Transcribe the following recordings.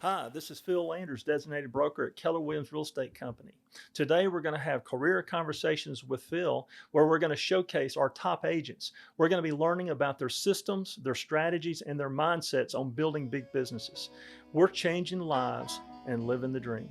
Hi, this is Phil Landers, designated broker at Keller Williams Real Estate Company. Today, we're going to have career conversations with Phil, where we're going to showcase our top agents. We're going to be learning about their systems, their strategies, and their mindsets on building big businesses. We're changing lives and living the dream.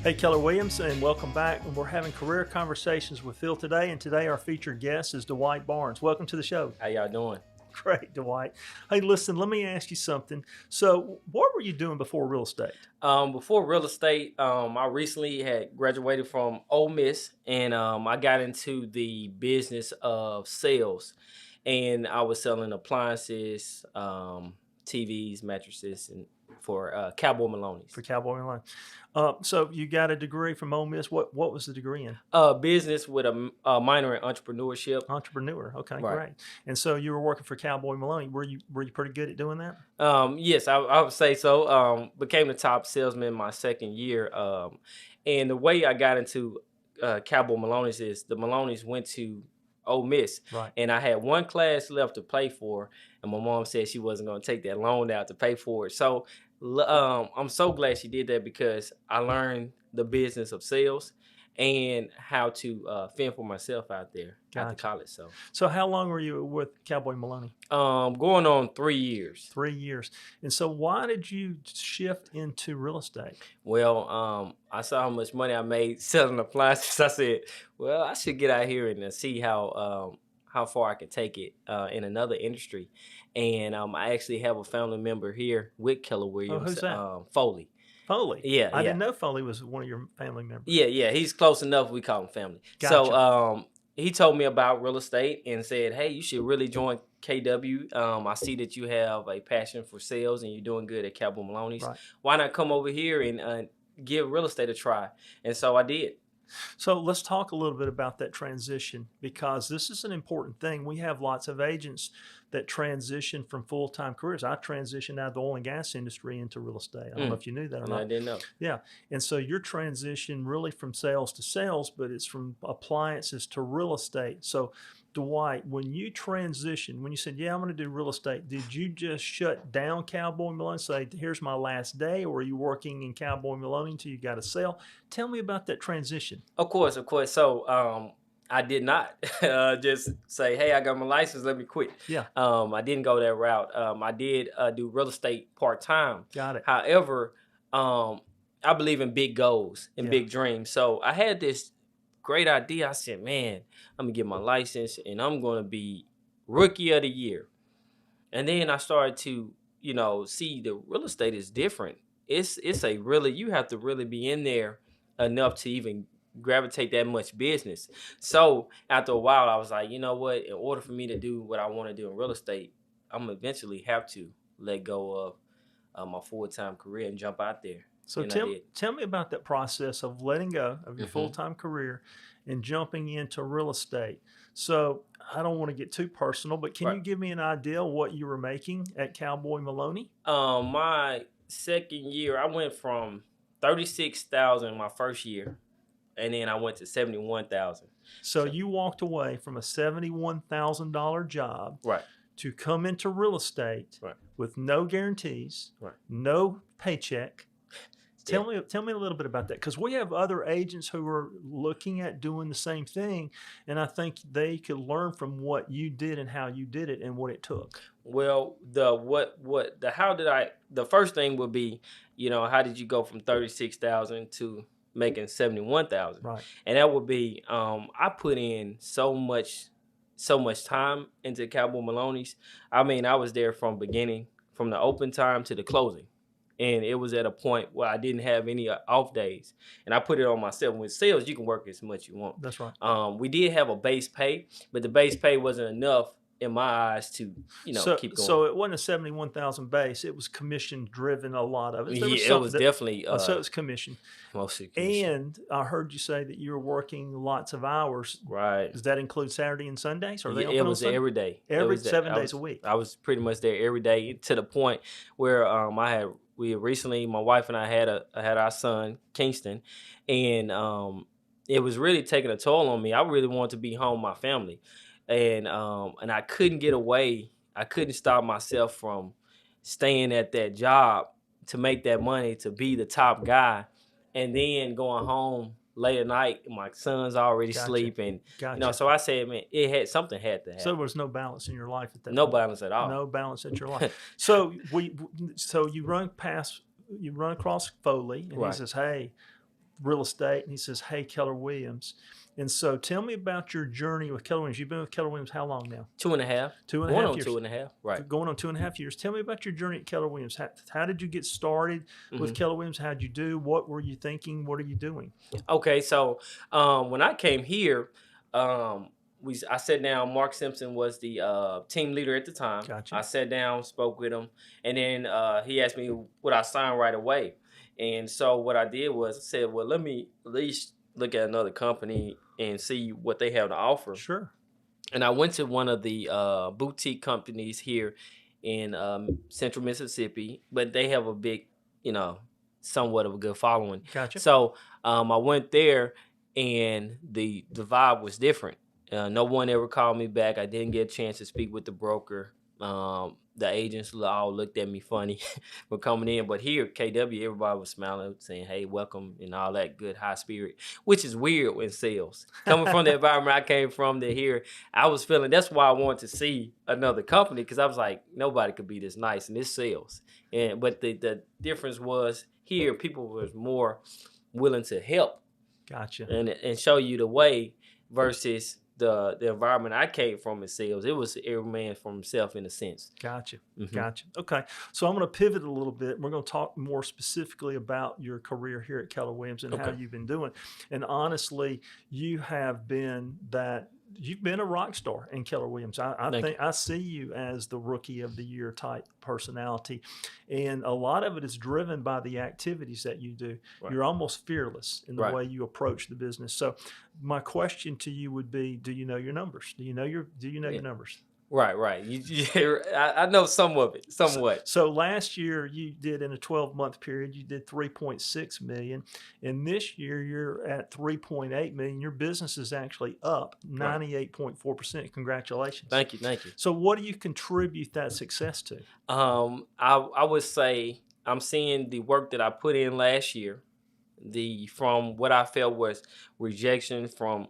Hey, Keller Williams, and welcome back. And we're having career conversations with Phil today. And today, our featured guest is Dwight Barnes. Welcome to the show. How y'all doing? Great, Dwight. Hey, listen, let me ask you something. So, what were you doing before real estate? Before real estate, I recently had graduated from Ole Miss, and I got into the business of sales, and I was selling appliances, TVs, mattresses, and for Cowboy Maloney's. For Cowboy Maloney. So you got a degree from Ole Miss. What was the degree in? Business with a minor in entrepreneurship. Entrepreneur. Okay, Right. Great. And so you were working for Cowboy Maloney. Were you pretty good at doing that? Yes, I would say so. Became the top salesman my second year. And the way I got into Cowboy Maloney's is the Maloney's went to Ole Miss, Right. and I had one class left to pay for, and my mom said she wasn't going to take that loan out to pay for it. So I'm so glad she did that because I learned the business of sales and how to fend for myself out there after college. So how long were you with Cowboy Maloney? Going on 3 years. 3 years. And so why did you shift into real estate? Well, I saw how much money I made selling appliances. I said, well, I should get out here and see how far I can take it in another industry. And I actually have a family member here with Keller Williams. Oh, who's that? Foley. Foley. Yeah, I didn't know Foley was one of your family members. Yeah. He's close enough. We call him family. Gotcha. So he told me about real estate and said, hey, you should really join KW. I see that you have a passion for sales and you're doing good at Cowboy Maloney's. Right. Why not come over here and give real estate a try? And so I did. So let's talk a little bit about that transition, because this is an important thing. We have lots of agents that transition from full-time careers. I transitioned out of the oil and gas industry into real estate. I don't know if you knew that or No, not. I didn't know. Yeah. And so your transition really from sales to sales, but it's from appliances to real estate. So Dwight, when you transitioned, when you said, yeah, I'm going to do real estate, did you just shut down Cowboy Maloney and say, here's my last day? Or are you working in Cowboy Maloney until you got a sale? Tell me about that transition. Of course. So I did not just say, hey, I got my license, let me quit. Yeah. I didn't go that route. I did do real estate part-time. Got it. However, I believe in big goals and big dreams. So I had this great idea. I said, man, I'm going to get my license and I'm going to be rookie of the year. And then I started to, see the real estate is different. It's a really, you have to really be in there enough to even gravitate that much business. So after a while, I was like, you know what? In order for me to do what I want to do in real estate, I'm going to eventually have to let go of my full-time career and jump out there. So tell me about that process of letting go of your full-time career and jumping into real estate. So I don't want to get too personal, but can you give me an idea of what you were making at Cowboy Maloney? My second year, I went from $36,000 my first year, and then I went to $71,000. So you walked away from a $71,000 job to come into real estate with no guarantees, no paycheck. Tell me a little bit about that, because we have other agents who are looking at doing the same thing, and I think they could learn from what you did and how you did it and what it took. Well, the first thing would be, how did you go from $36,000 to making $71,000? Right. And that would be, I put in so much time into Cowboy Maloney's. I mean, I was there from beginning, from the open time to the closing. And it was at a point where I didn't have any off days. And I put it on myself. With sales, you can work as much as you want. That's right. We did have a base pay, but the base pay wasn't enough in my eyes to, keep going. So it wasn't a 71,000 base. It was commission driven, a lot of it. It was definitely. So it was commission. Mostly commission. And I heard you say that you were working lots of hours. Right. Does that include Saturday and Sundays? Or it was every day. 7 days a week. I was pretty much there every day, to the point where my wife and I had our son, Kingston, and it was really taking a toll on me. I really wanted to be home with my family, and I couldn't get away. I couldn't stop myself from staying at that job to make that money, to be the top guy, and then going home late at night. My son's already sleeping. So I said, man, something had to happen. So there was no balance in your life at that No point. balance at all. No balance in your life. So you run across Foley, and he says, hey, real estate, and he says, hey, Keller Williams. And so tell me about your journey with Keller Williams. You've been with Keller Williams how long now? 2.5. 2.5 years. 2.5, right. Going on 2.5 years. Tell me about your journey at Keller Williams. How did you get started with Keller Williams? How did you do? What were you thinking? What are you doing? Okay, so when I came here, I sat down. Mark Simpson was the team leader at the time. Gotcha. I sat down, spoke with him, and then he asked me would I sign right away. And so what I did was I said, well, let me at least look at another company and see what they have to offer. Sure. And I went to one of the boutique companies here in Central Mississippi, but they have a big, somewhat of a good following. Gotcha. So I went there, and the vibe was different. No one ever called me back. I didn't get a chance to speak with the broker. The agents all looked at me funny for coming in. But here, KW, everybody was smiling, saying, hey, welcome, and all that good high spirit, which is weird in sales. Coming from the environment I came from to here, I was feeling, that's why I wanted to see another company, because I was like, nobody could be this nice, and this sales. But the difference was here, people was more willing to help. Gotcha. And show you the way versus the environment I came from in sales. It was every man for himself in a sense. Gotcha. Gotcha. Okay. So I'm going to pivot a little bit. We're going to talk more specifically about your career here at Keller Williams and how you've been doing. And honestly, you've been a rock star in Keller Williams. I see you as the rookie of the year type personality. And a lot of it is driven by the activities that you do. Right. You're almost fearless in the way you approach the business. So my question to you would be, do you know your numbers? Do you know your numbers? Right. I know some of it, somewhat. So last year you did, in a 12-month period, you did $3.6 million, and this year you're at $3.8 million. Your business is actually up 98.4%. Congratulations! Thank you. So what do you contribute that success to? I would say I'm seeing the work that I put in last year, from what I felt was rejection from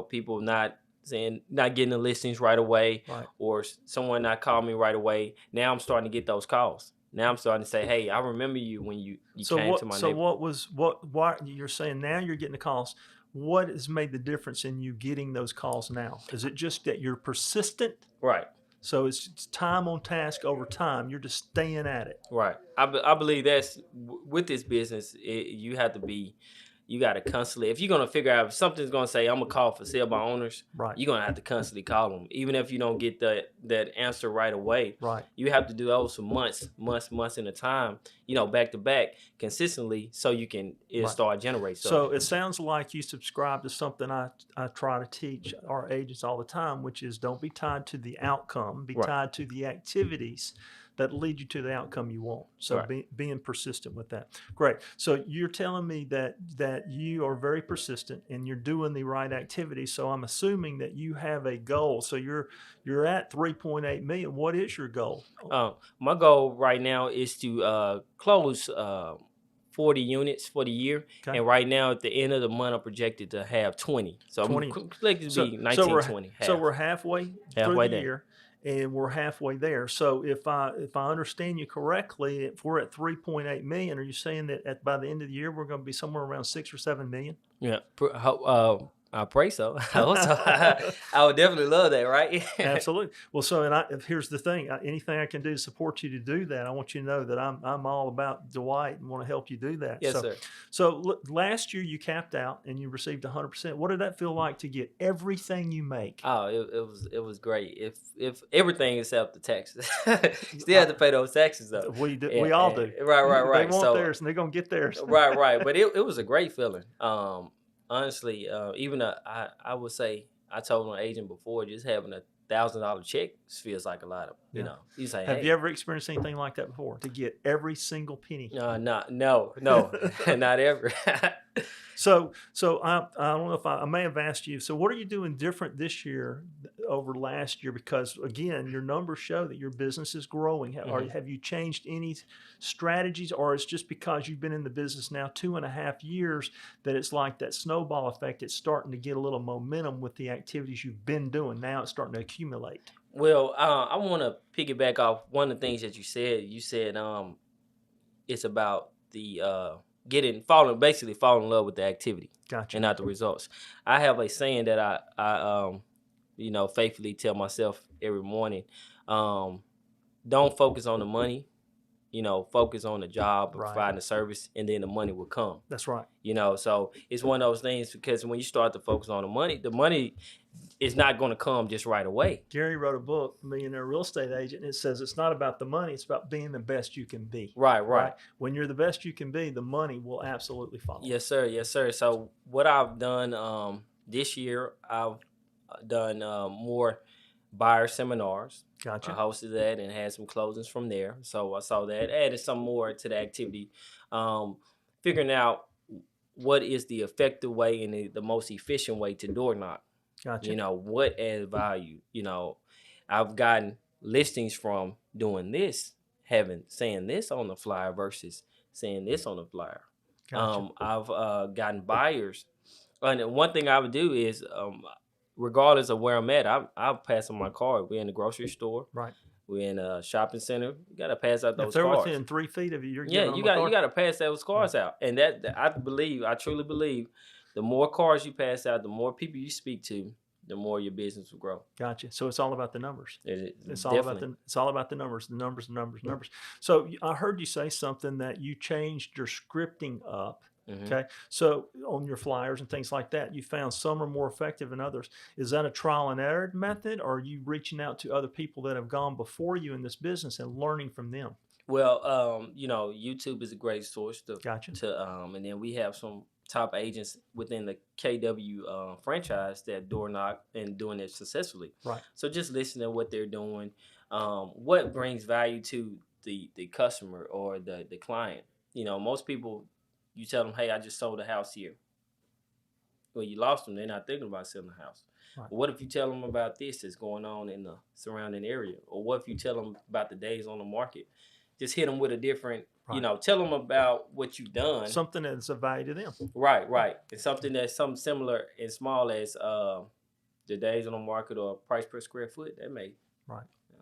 people not getting the listings right away, or someone not calling me right away. Now I'm starting to get those calls. Now I'm starting to say, hey, I remember you when you came to my neighborhood. So what you're saying now, you're getting the calls. What has made the difference in you getting those calls now? Is it just that you're persistent? Right. So it's time on task over time. You're just staying at it. Right. I believe that's, with this business, you have to be, you got to constantly, if you're going to figure out if something's going to say, I'm going to call for sale by owners, you're going to have to constantly call them. Even if you don't get that answer right away, you have to do those for months at a time, back to back consistently, so you can start generating. So it sounds like you subscribe to something I try to teach our agents all the time, which is don't be tied to the outcome, be tied to the activities that lead you to the outcome you want. So being persistent with that. Great. So you're telling me that you are very persistent and you're doing the right activities. So I'm assuming that you have a goal. So you're at 3.8 million. What is your goal? My goal right now is to close 40 units for the year. Okay. And right now at the end of the month, I'm projected to have 20. So 20. I'm projected to be 19, 20. So we're halfway through the year. And we're halfway there. So if I understand you correctly, if we're at 3.8 million, are you saying that by the end of the year we're going to be somewhere around 6 or 7 million? Yeah, I pray so. I would definitely love that, right? Absolutely. Well, so here's the thing: anything I can do to support you to do that, I want you to know that I'm all about Dwight and want to help you do that. Yes, sir. So look, last year you capped out and you received 100%. What did that feel like to get everything you make? Oh, it was great. If everything except the taxes, still have to pay those taxes though. We all do. Right. They want theirs and they're gonna get theirs. Right. But it was a great feeling. Honestly, even I would say, I told an agent before, just having $1,000 check feels like a lot of, you say, have you ever experienced anything like that before, to get every single penny? No, not ever. So I don't know if I may have asked you. So what are you doing different this year over last year? Because again, your numbers show that your business is growing. Have you changed any strategies, or it's just because you've been in the business now 2.5 years that it's like that snowball effect? It's starting to get a little momentum with the activities you've been doing. Now it's starting to accumulate. Well, I want to piggyback off one of the things that you said. You said it's about the basically falling in love with the activity. Gotcha. And not the results. I have a saying that I faithfully tell myself every morning. Don't focus on the money. Focus on the job, providing the service, and then the money will come. That's right. So it's one of those things, because when you start to focus on the money is not going to come just right away. Gary wrote a book, Millionaire Real Estate Agent, and it says it's not about the money, it's about being the best you can be. Right. When you're the best you can be, the money will absolutely follow. Yes, sir. So what I've done this year, I've done more buyer seminars. Gotcha. I hosted that and had some closings from there. So I saw that, added some more to the activity, figuring out what is the effective way and the most efficient way to door knock. Gotcha. What adds value. I've gotten listings from doing this, saying this on the flyer versus saying this on the flyer. Gotcha. I've gotten buyers. And one thing I would do is, regardless of where I'm at, I'll pass on my card. We're in the grocery store. Right. We're in a shopping center. You got to pass out those cards. If they're within 3 feet of you, you're getting you got to pass those cards out. And that I truly believe, the more cards you pass out, the more people you speak to, the more your business will grow. Gotcha. So it's all about the numbers. It's all about the numbers. The numbers. So I heard you say something that you changed your scripting up. Mm-hmm. Okay. So on your flyers and things like that, you found some are more effective than others. Is that a trial and error method, or are you reaching out to other people that have gone before you in this business and learning from them? Well, YouTube is a great source Gotcha. And then we have some top agents within the KW franchise that door knock and doing it successfully. Right. So just listening to what they're doing, what brings value to the customer or the client. Most people, you tell them, hey, I just sold a house here. Well, you lost them. They're not thinking about selling a house. Right. But what if you tell them about this that's going on in the surrounding area? Or what if you tell them about the days on the market? Just hit them with a different, tell them about what you've done. Something that's of value to them. Right. And something that's something similar and small as the days on the market or price per square foot. That may. Right. Yeah.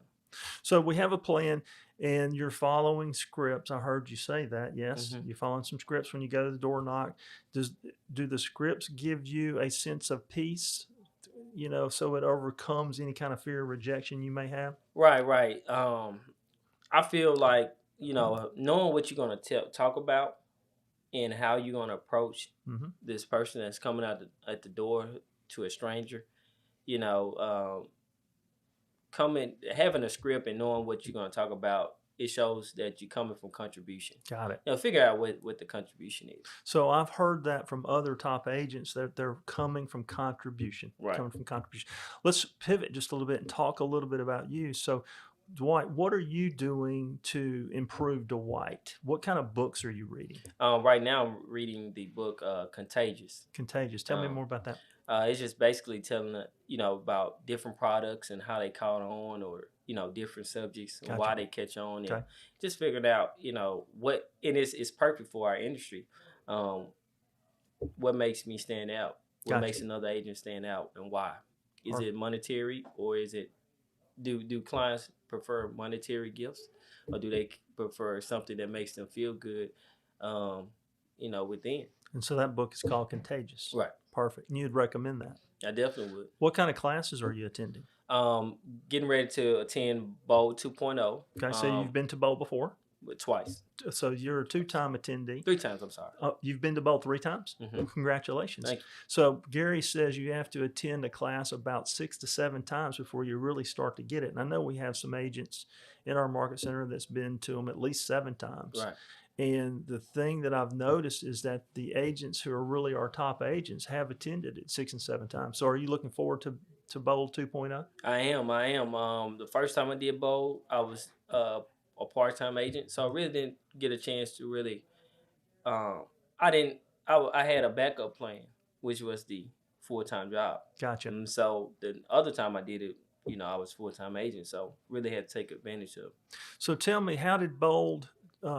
So we have a plan, and you're following scripts. I heard you say that. Yes, mm-hmm. You're following some scripts when you go to the door knock. Do the scripts give you a sense of peace, so it overcomes any kind of fear of rejection you may have? Right. I feel like, knowing what you're going to talk about and how you're going to approach mm-hmm. this person that's coming out at the door to a stranger, having a script and knowing what you're going to talk about, it shows that you're coming from contribution. Got it. Figure out what the contribution is. So I've heard that from other top agents, that they're coming from contribution. Right. Coming from contribution. Let's pivot just a little bit and talk a little bit about you. So, Dwight, what are you doing to improve Dwight? What kind of books are you reading? Right now, I'm reading the book Contagious. Contagious. Tell me more about that. It's just basically telling about different products and how they caught on, or different subjects and why they catch on, and just figuring out what, and it's perfect for our industry. What makes me stand out? What makes another agent stand out, and why? Is it monetary, or is it do clients prefer monetary gifts, or do they prefer something that makes them feel good, within? And so that book is called Contagious. Right. Perfect. And you'd recommend that? I definitely would. What kind of classes are you attending? Getting ready to attend Bold 2.0. Okay, so you've been to Bold before? Twice. So you're a 2-time attendee. 3 times, I'm sorry. You've been to Bold 3 times? Mm-hmm. Well, congratulations. Thank you. So Gary says you have to attend a class about 6 to 7 times before you really start to get it. And I know we have some agents in our market center that's been to them at least 7 times. Right. And the thing that I've noticed is that the agents who are really our top agents have attended it 6 and 7 times. So are you looking forward to Bold 2.0? I am. The first time I did Bold, I was a part-time agent, so I really didn't get a chance to really. I didn't I had a backup plan, which was the full-time job. Gotcha. And so the other time I did it, I was full-time agent, so really had to take advantage of. So tell me, how did Bold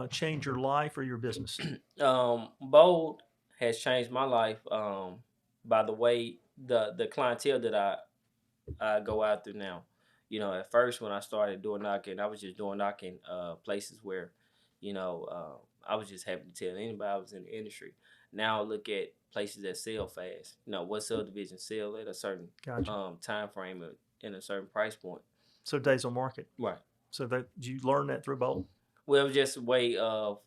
change your life or your business? Bold has changed my life by the way the clientele that I go after now. At first when I started door knocking, I was just door knocking places where, I was just happy to tell anybody I was in the industry. Now I look at places that sell fast. What subdivision sell at a certain time frame and a certain price point. So days on market. Right. So did you learn that through Bold? Well, it was just a way of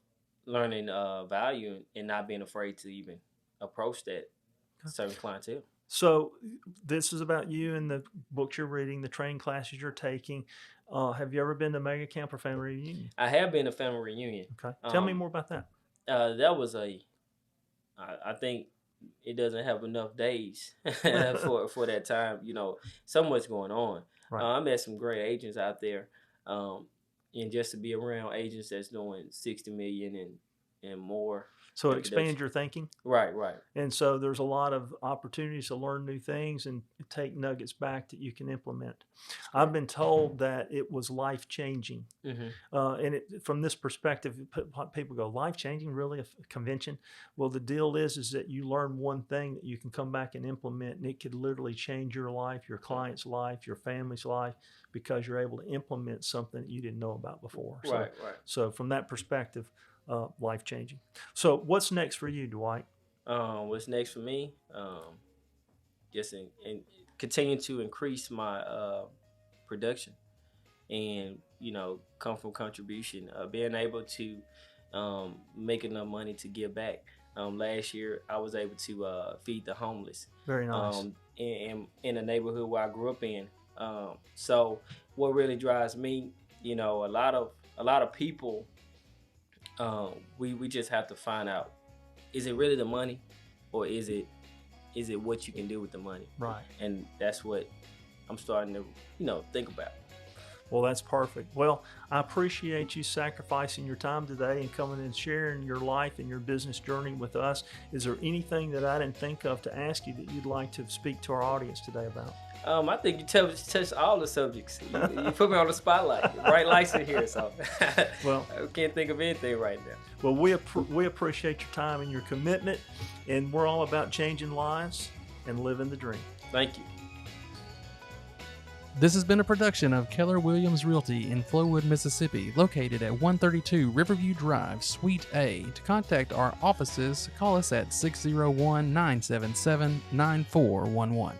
learning value and not being afraid to even approach that certain clientele. So this is about you and the books you're reading, the training classes you're taking. Have you ever been to Mega Camp or Family Reunion? I have been to Family Reunion. Okay. Tell me more about that. That was I think it doesn't have enough days for that time. So much going on. Right. I met some great agents out there. And just to be around agents that's doing 60 million and more. So it expands your thinking? Right. And so there's a lot of opportunities to learn new things and take nuggets back that you can implement. I've been told that it was life-changing. And from this perspective, people go, life-changing? Really? A convention? Well, the deal is that you learn one thing that you can come back and implement, and it could literally change your life, your client's life, your family's life, because you're able to implement something that you didn't know about before. Right. So from that perspective, life-changing. So what's next for you, Dwight? What's next for me? Just in continue to increase my production and, come from contribution, being able to make enough money to give back. Last year, I was able to feed the homeless. Very nice. In the neighborhood where I grew up in. So what really drives me, a lot of people, we just have to find out, is it really the money, or is it what you can do with the money? Right. And that's what I'm starting to, think about. Well, that's perfect. Well, I appreciate you sacrificing your time today and coming and sharing your life and your business journey with us. Is there anything that I didn't think of to ask you that you'd like to speak to our audience today about? I think you touched all the subjects. You put me on the spotlight. Bright lights in here, so well, I can't think of anything right now. Well, we appreciate your time and your commitment, and we're all about changing lives and living the dream. Thank you. This has been a production of Keller Williams Realty in Flowood, Mississippi, located at 132 Riverview Drive, Suite A. To contact our offices, call us at 601-977-9411.